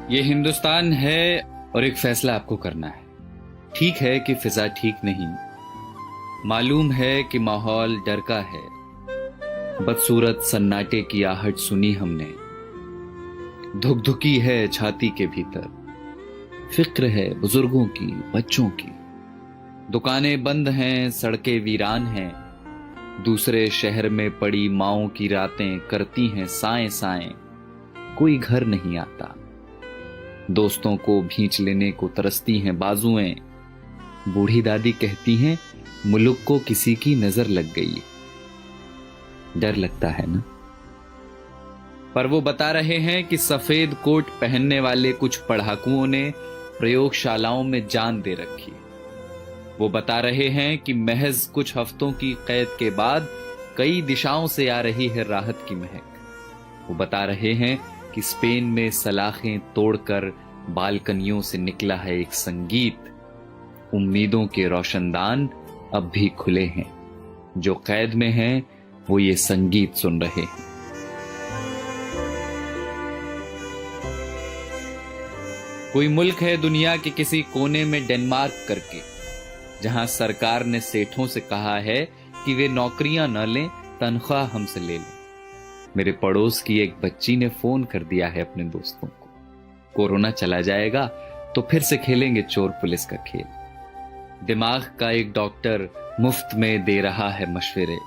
ये हिंदुस्तान है और एक फैसला आपको करना है। ठीक है कि फिजा ठीक नहीं, मालूम है कि माहौल डर का है। बदसूरत सन्नाटे की आहट सुनी हमने, धुकधुकी है छाती के भीतर। फिक्र है बुजुर्गों की, बच्चों की। दुकानें बंद हैं, सड़कें वीरान हैं। दूसरे शहर में पड़ी माओं की रातें करती हैं साएं साएं। कोई घर नहीं आता, दोस्तों को भींच लेने को तरसती हैं बाजुएं। बूढ़ी दादी कहती हैं मुल्क को किसी की नजर लग गई। डर लगता है ना? पर वो बता रहे हैं कि सफेद कोट पहनने वाले कुछ पढ़ाकुओं ने प्रयोगशालाओं में जान दे रखी है। वो बता रहे हैं कि महज कुछ हफ्तों की कैद के बाद कई दिशाओं से आ रही है राहत की महक। वो बता रहे हैं कि स्पेन में सलाखें तोड़कर बालकनियों से निकला है एक संगीत। उम्मीदों के रोशनदान अब भी खुले हैं, जो कैद में हैं वो ये संगीत सुन रहे हैं। कोई मुल्क है दुनिया के किसी कोने में डेनमार्क करके, जहां सरकार ने सेठों से कहा है कि वे नौकरियां न लें, तनख्वाह हमसे ले लें। मेरे पड़ोस की एक बच्ची ने फोन कर दिया है अपने दोस्तों को, कोरोना चला जाएगा तो फिर से खेलेंगे चोर पुलिस का खेल। दिमाग का एक डॉक्टर मुफ्त में दे रहा है मशवरे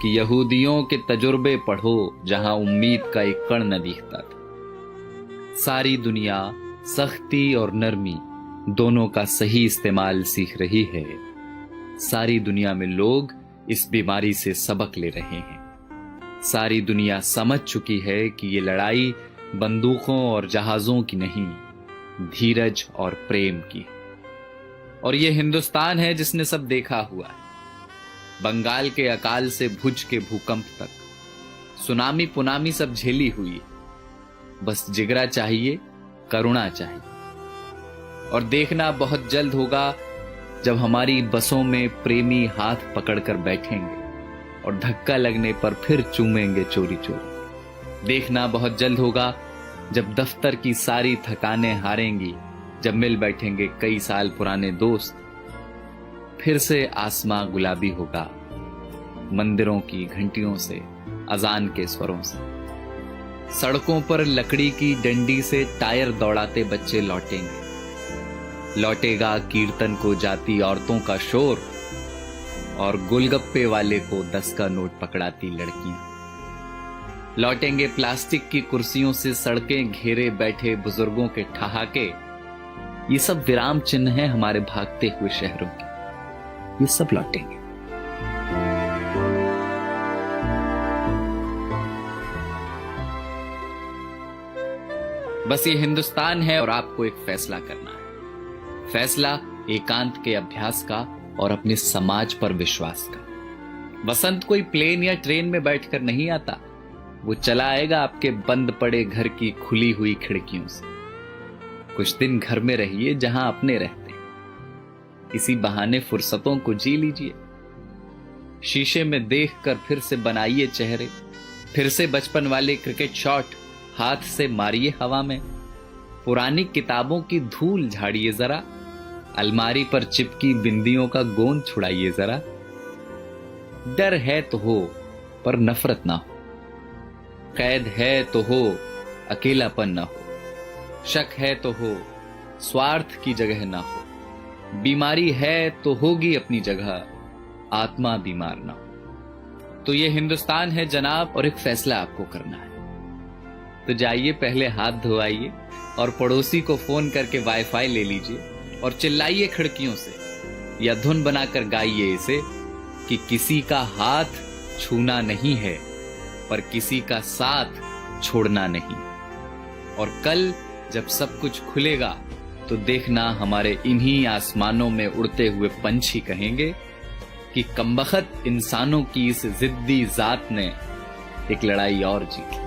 कि यहूदियों के तजुर्बे पढ़ो जहां उम्मीद का एक कण न दिखता था। सारी दुनिया सख्ती और नरमी दोनों का सही इस्तेमाल सीख रही है। सारी दुनिया में लोग इस बीमारी से सबक ले रहे हैं। सारी दुनिया समझ चुकी है कि ये लड़ाई बंदूकों और जहाजों की नहीं, धीरज और प्रेम की है। और ये हिंदुस्तान है जिसने सब देखा हुआ है। बंगाल के अकाल से भुज के भूकंप तक, सुनामी पुनामी सब झेली हुई है। बस जिगरा चाहिए, करुणा चाहिए। और देखना बहुत जल्द होगा जब हमारी बसों में प्रेमी हाथ पकड़कर बैठेंगे और धक्का लगने पर फिर चूमेंगे चोरी चोरी। देखना बहुत जल्द होगा जब दफ्तर की सारी थकानें हारेंगी, जब मिल बैठेंगे कई साल पुराने दोस्त। फिर से आसमां गुलाबी होगा, मंदिरों की घंटियों से, अजान के स्वरों से। सड़कों पर लकड़ी की डंडी से टायर दौड़ाते बच्चे लौटेंगे। लौटेगा कीर्तन को जाती औरतों का शोर और गोलगप्पे वाले को 10 का नोट पकड़ाती लड़कियां। लौटेंगे प्लास्टिक की कुर्सियों से सड़कें घेरे बैठे बुजुर्गों के ठहाके। ये सब विराम चिन्ह हैं हमारे भागते हुए शहरों के। ये सब लौटेंगे। बस ये हिंदुस्तान है और आपको एक फैसला करना है। फैसला एकांत के अभ्यास का और अपने समाज पर विश्वास का। वसंत कोई प्लेन या ट्रेन में बैठकर नहीं आता, वो चला आएगा आपके बंद पड़े घर की खुली हुई खिड़कियों से। कुछ दिन घर में रहिए जहां अपने रहते हैं। इसी बहाने फुर्सतों को जी लीजिए। शीशे में देखकर फिर से बनाइए चेहरे। फिर से बचपन वाले क्रिकेट शॉट हाथ से मारिए हवा में। पुरानी किताबों की धूल झाड़िए जरा। अलमारी पर चिपकी बिंदियों का गोंद छुड़ाइए जरा। डर है तो हो पर नफरत ना हो। कैद है तो हो, अकेलापन ना हो। शक है तो हो, स्वार्थ की जगह ना हो। बीमारी है तो होगी अपनी जगह, आत्मा बीमार ना हो। तो ये हिंदुस्तान है जनाब, और एक फैसला आपको करना है। तो जाइए पहले हाथ धोआइए और पड़ोसी को फोन करके वाईफाई ले लीजिए और चिल्लाइए खिड़कियों से, या धुन बनाकर गाइए इसे कि किसी का हाथ छूना नहीं है पर किसी का साथ छोड़ना नहीं। और कल जब सब कुछ खुलेगा तो देखना हमारे इन्हीं आसमानों में उड़ते हुए पंछी कहेंगे कि कमबख्त इंसानों की इस जिद्दी जात ने एक लड़ाई और जीती।